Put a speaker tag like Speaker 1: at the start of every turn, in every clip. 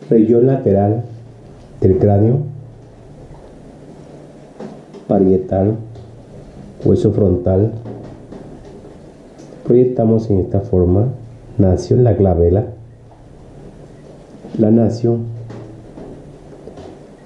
Speaker 1: Región lateral del cráneo, parietal, hueso frontal. Proyectamos en esta forma nación, la glabela. La nación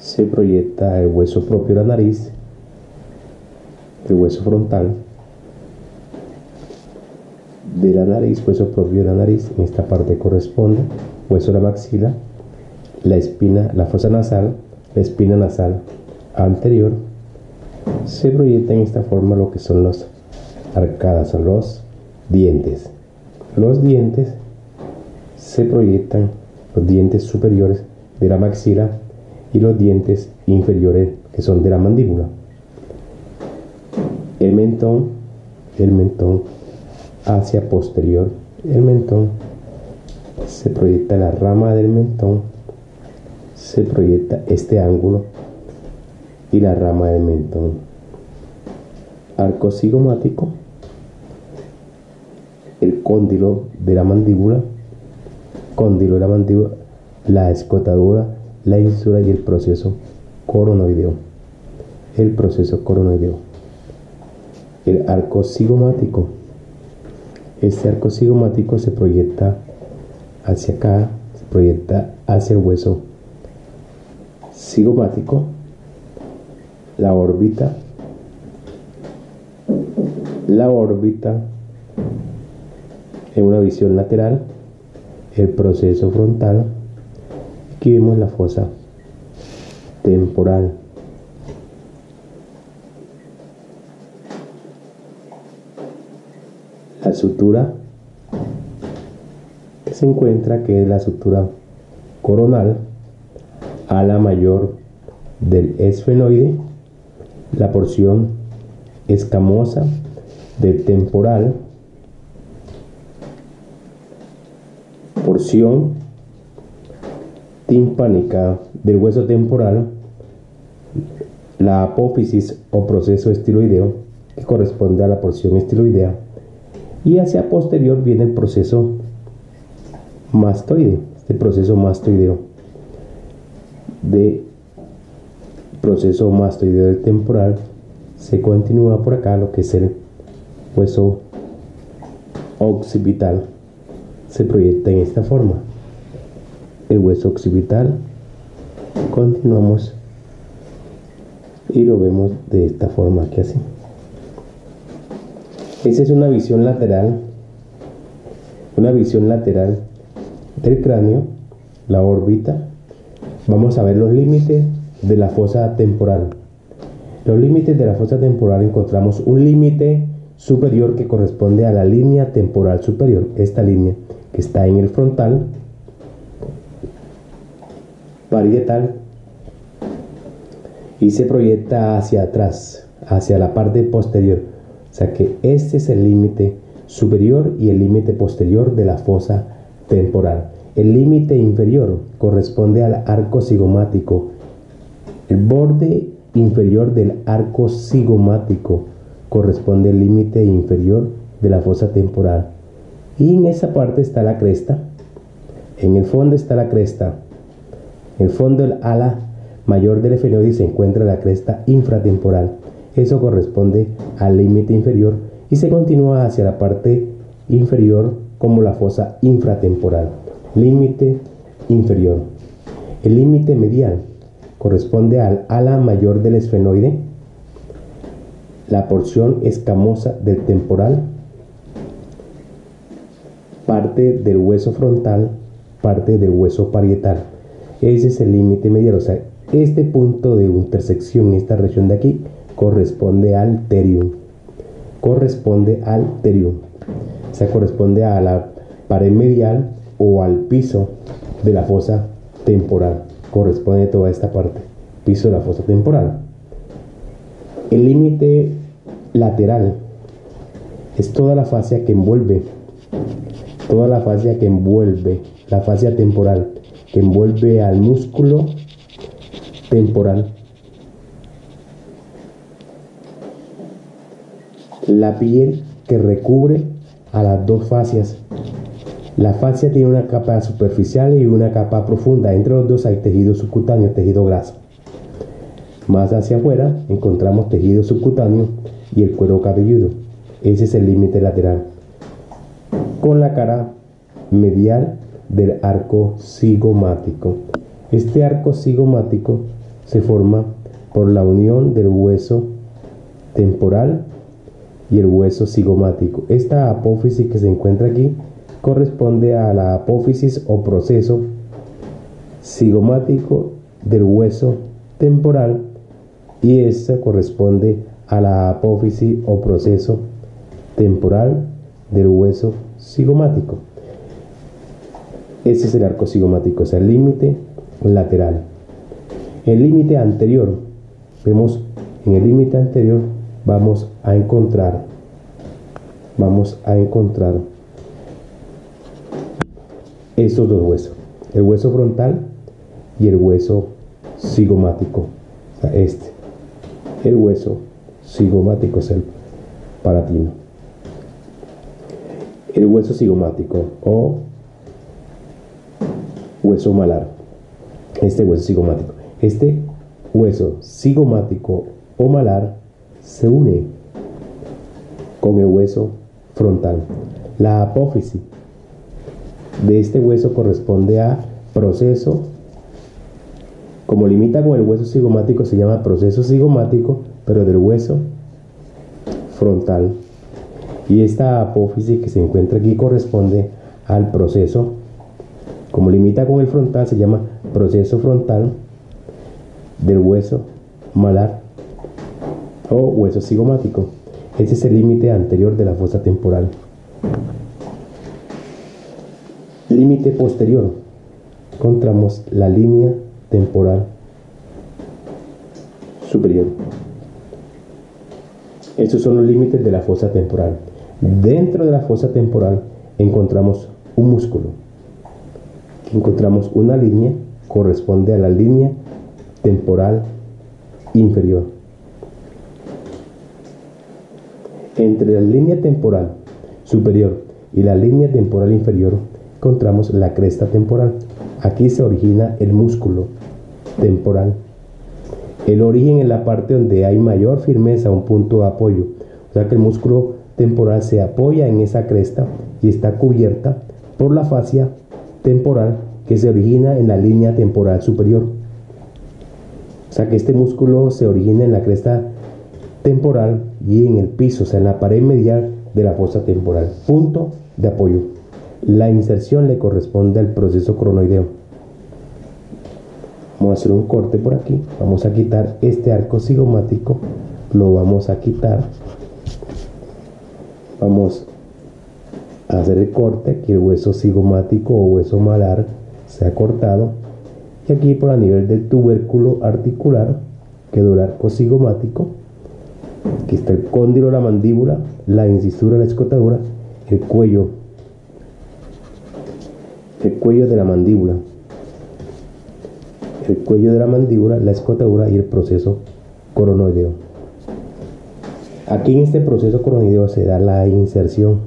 Speaker 1: se proyecta el hueso propio de la nariz, el hueso frontal de la nariz, hueso propio de la nariz. En esta parte corresponde hueso de la maxila, la espina, la fosa nasal, la espina nasal anterior. Se proyecta en esta forma lo que son las arcadas, son los dientes. Los dientes se proyectan, los dientes superiores de la maxila y los dientes inferiores que son de la mandíbula. El mentón hacia posterior. El mentón se proyecta la rama del mentón, se proyecta este ángulo y la rama del mentón. Arco cigomático, el cóndilo de la mandíbula, la escotadura, la incisura y el proceso coronoideo. El arco cigomático. Este arco cigomático se proyecta hacia acá, se proyecta hacia el hueso cigomático, la órbita en una visión lateral, el proceso frontal. Aquí vemos la fosa temporal. La sutura que se encuentra, que es la sutura coronal, ala mayor del esfenoide, la porción escamosa del temporal, porción timpánica del hueso temporal, la apófisis o proceso estiloideo, que corresponde a la porción estiloidea, y hacia posterior viene el proceso mastoide. Este proceso mastoideo del temporal se continúa por acá, lo que es el hueso occipital. Se proyecta en esta forma el hueso occipital. Continuamos y lo vemos de esta forma, aquí así. Esa es una visión lateral del cráneo, la órbita. Vamos a ver los límites de la fosa temporal. Los límites de la fosa temporal, encontramos un límite superior que corresponde a la línea temporal superior, esta línea que está en el frontal, parietal, y se proyecta hacia atrás, hacia la parte posterior. O sea que este es el límite superior y el límite posterior de la fosa temporal. El límite inferior corresponde al arco cigomático. El borde inferior del arco cigomático corresponde al límite inferior de la fosa temporal. Y en esa parte está la cresta. En el fondo está la cresta. En el fondo del ala mayor del esfenoide se encuentra la cresta infratemporal. Eso corresponde al límite inferior y se continúa hacia la parte inferior como la fosa infratemporal. Límite inferior. El límite medial corresponde al ala mayor del esfenoide, la porción escamosa del temporal, parte del hueso frontal, parte del hueso parietal. Ese es el límite medial. O sea, este punto de intersección, esta región de aquí, corresponde al terium. O sea, corresponde a la pared medial o al piso de la fosa temporal. Corresponde toda esta parte, piso de la fosa temporal. El límite lateral es toda la fascia que envuelve, la fascia temporal que envuelve al músculo temporal. La piel que recubre a las dos fascias La fascia tiene una capa superficial y una capa profunda. Entre los dos hay tejido subcutáneo, tejido graso. Más hacia afuera encontramos tejido subcutáneo y el cuero cabelludo. Ese es el límite lateral, con la cara medial del arco cigomático. Este arco cigomático se forma por la unión del hueso temporal y el hueso cigomático. Esta apófisis que se encuentra aquí corresponde a la apófisis o proceso cigomático del hueso temporal, y esta corresponde a la apófisis o proceso temporal del hueso cigomático. Ese es el arco cigomático, o sea, el límite lateral. El límite anterior, vemos en el límite anterior vamos a encontrar estos dos huesos, el hueso frontal y el hueso cigomático. O sea, el hueso cigomático es el palatino. El hueso cigomático o hueso malar. Este hueso cigomático. Este hueso cigomático o malar se une con el hueso frontal. La apófisis de este hueso corresponde a proceso. Como limita con el hueso cigomático, se llama proceso cigomático, pero del hueso frontal. Y esta apófisis que se encuentra aquí corresponde al proceso. Como limita con el frontal, se llama proceso frontal del hueso malar o hueso cigomático. Este es el límite anterior de la fosa temporal. Límite posterior. Encontramos la línea temporal superior. Estos son los límites de la fosa temporal. Dentro de la fosa temporal encontramos un músculo. Aquí encontramos una línea, corresponde a la línea temporal inferior. Entre la línea temporal superior y la línea temporal inferior encontramos la cresta temporal. Aquí se origina el músculo temporal. El origen en la parte donde hay mayor firmeza, un punto de apoyo. O sea que el músculo temporal se apoya en esa cresta y está cubierta por la fascia temporal que se origina en la línea temporal superior. O sea que este músculo se origina en la cresta temporal y en el piso, o sea en la pared medial de la fosa temporal. Punto de apoyo. La inserción le corresponde al proceso coronoideo. Vamos a hacer un corte por aquí. Vamos a quitar este arco cigomático. Lo vamos a quitar. Vamos a hacer el corte. Aquí el hueso cigomático o hueso malar se ha cortado. Y aquí por a nivel del tubérculo articular quedó el arco cigomático. Aquí está el cóndilo de la mandíbula, la incisura, la escotadura, el cuello de la mandíbula. El cuello de la mandíbula, la escotadura y el proceso coronoideo. Aquí en este proceso coronoideo se da la inserción.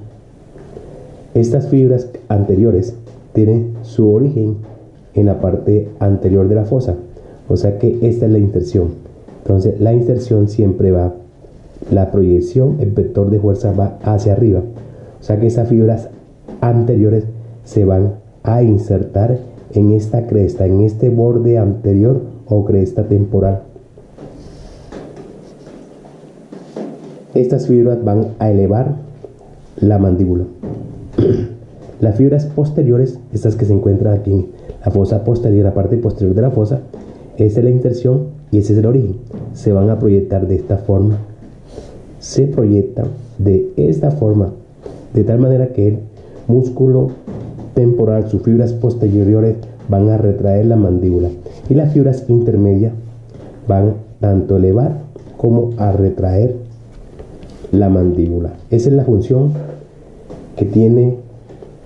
Speaker 1: Estas fibras anteriores tienen su origen en la parte anterior de la fosa. O sea que esta es la inserción. Entonces la inserción siempre va, la proyección, el vector de fuerza va hacia arriba. O sea que esas fibras anteriores se van a insertar en esta cresta, en este borde anterior o cresta temporal. Estas fibras van a elevar la mandíbula. Las fibras posteriores, estas que se encuentran aquí en la fosa posterior, la parte posterior de la fosa, esa es la inserción y ese es el origen. Se van a proyectar de esta forma. Se proyecta de esta forma, de tal manera que el músculo temporal, sus fibras posteriores van a retraer la mandíbula y las fibras intermedias van tanto a elevar como a retraer la mandíbula. Esa es la función que tiene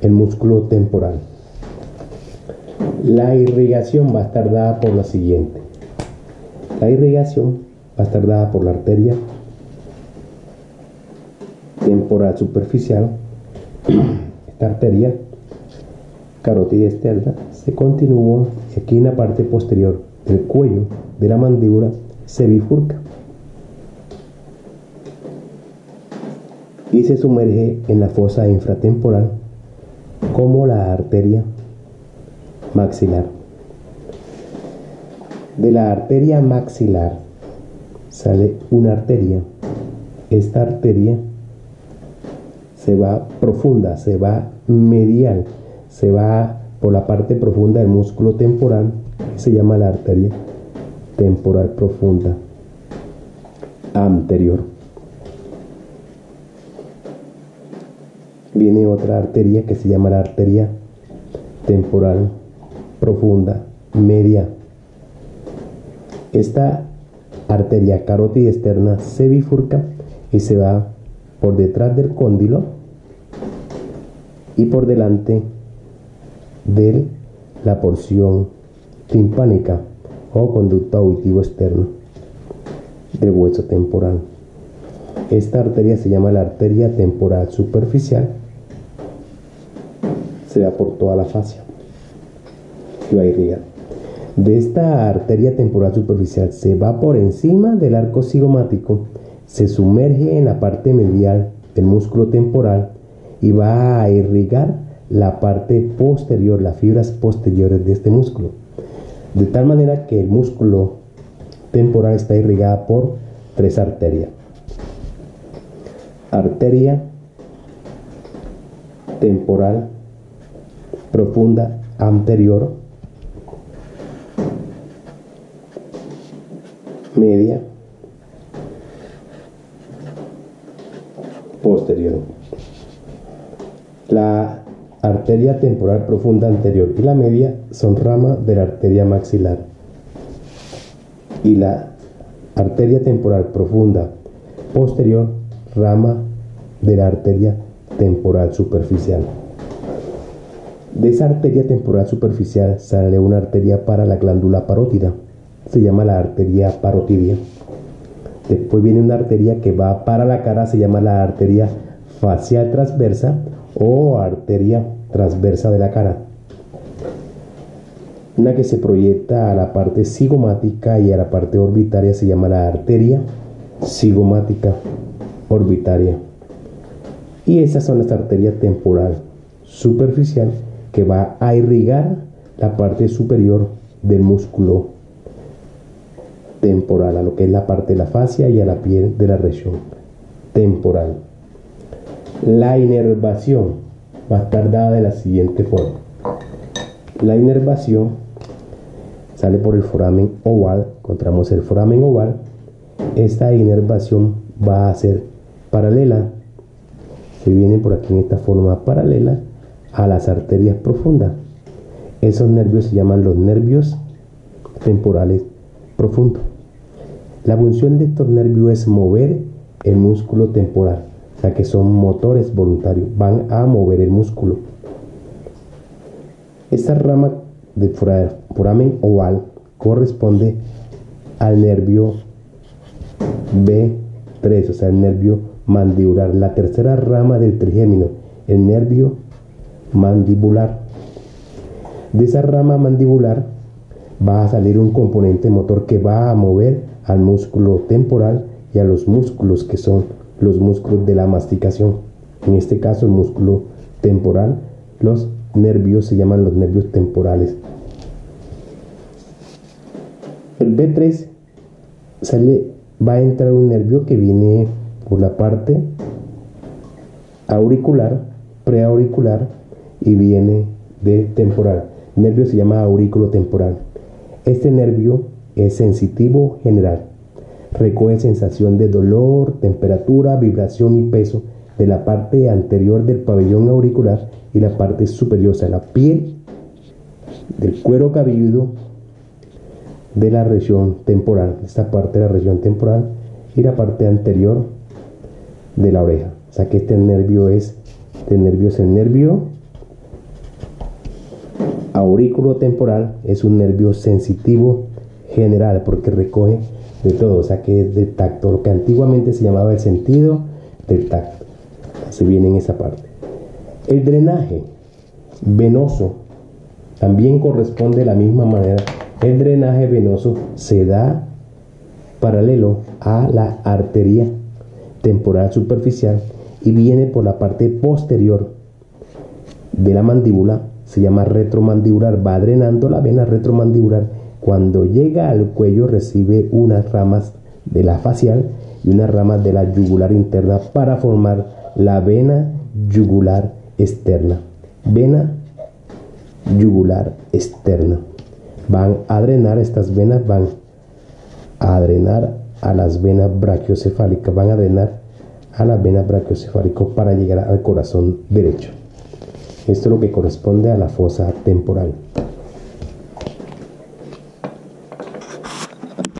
Speaker 1: el músculo temporal. La irrigación va a estar dada por la siguiente. La irrigación va a estar dada por la arteria temporal superficial. Esta arteria carótida externa se continúa aquí en la parte posterior del cuello de la mandíbula, se bifurca y se sumerge en la fosa infratemporal como la arteria maxilar. De la arteria maxilar sale una arteria. Esta arteria se va profunda, se va medial, se va por la parte profunda del músculo temporal, que se llama la arteria temporal profunda anterior. Viene otra arteria que se llama la arteria temporal profunda media. Esta arteria carótida externa se bifurca y se va por detrás del cóndilo y por delante de la porción timpánica o conducto auditivo externo del hueso temporal. Esta arteria se llama la arteria temporal superficial. Se va por toda la fascia y va a irrigar. De esta arteria temporal superficial se va por encima del arco cigomático, se sumerge en la parte medial del músculo temporal y va a irrigar la parte posterior, las fibras posteriores de este músculo, de tal manera que el músculo temporal está irrigada por 3 arterias. Arteria temporal profunda anterior, media, posterior. La arteria temporal profunda anterior y la media son ramas de la arteria maxilar, y la arteria temporal profunda posterior, rama de la arteria temporal superficial. De esa arteria temporal superficial sale una arteria para la glándula parótida, se llama la arteria parotidia. Después viene una arteria que va para la cara, se llama la arteria facial transversa o arteria transversa de la cara. Una que se proyecta a la parte cigomática y a la parte orbitaria se llama la arteria cigomática orbitaria. Y esas son las arterias temporal superficial que va a irrigar la parte superior del músculo temporal, a lo que es la parte de la fascia y a la piel de la región temporal. La inervación va a estar dada de la siguiente forma. La inervación sale por el foramen oval, encontramos el foramen oval. Esta inervación va a ser paralela, se viene por aquí en esta forma paralela a las arterias profundas. Esos nervios se llaman los nervios temporales profundos. La función de estos nervios es mover el músculo temporal, o sea que son motores voluntarios, van a mover el músculo. Esta rama del foramen oval corresponde al nervio B3, o sea el nervio mandibular, la tercera rama del trigémino, el nervio mandibular. De esa rama mandibular va a salir un componente motor que va a mover al músculo temporal y a los músculos que son los músculos de la masticación. En este caso el músculo temporal, los nervios se llaman los nervios temporales. El B3 va a entrar un nervio que viene por la parte auricular, preauricular, y viene de temporal. El nervio se llama aurículo temporal. Este nervio es sensitivo general. Recoge sensación de dolor, temperatura, vibración y peso de la parte anterior del pabellón auricular y la parte superior, o sea, la piel del cuero cabelludo de la región temporal, esta parte de la región temporal, y la parte anterior de la oreja. O sea que este nervio es el nervio aurículo temporal, es un nervio sensitivo general porque recoge de todo, o sea que es del tacto, lo que antiguamente se llamaba el sentido del tacto. Se viene en esa parte. El drenaje venoso También corresponde de la misma manera. El drenaje venoso se da paralelo a la arteria temporal superficial y viene por la parte posterior de la mandíbula, se llama retromandibular, va drenando la vena retromandibular. Cuando llega al cuello recibe unas ramas de la facial y unas ramas de la yugular interna para formar la vena yugular externa. Vena yugular externa. Van a drenar, estas venas van a drenar a las venas brachiocefálicas, van a drenar a las venas brachiocefálicas para llegar al corazón derecho. Esto es lo que corresponde a la fosa temporal.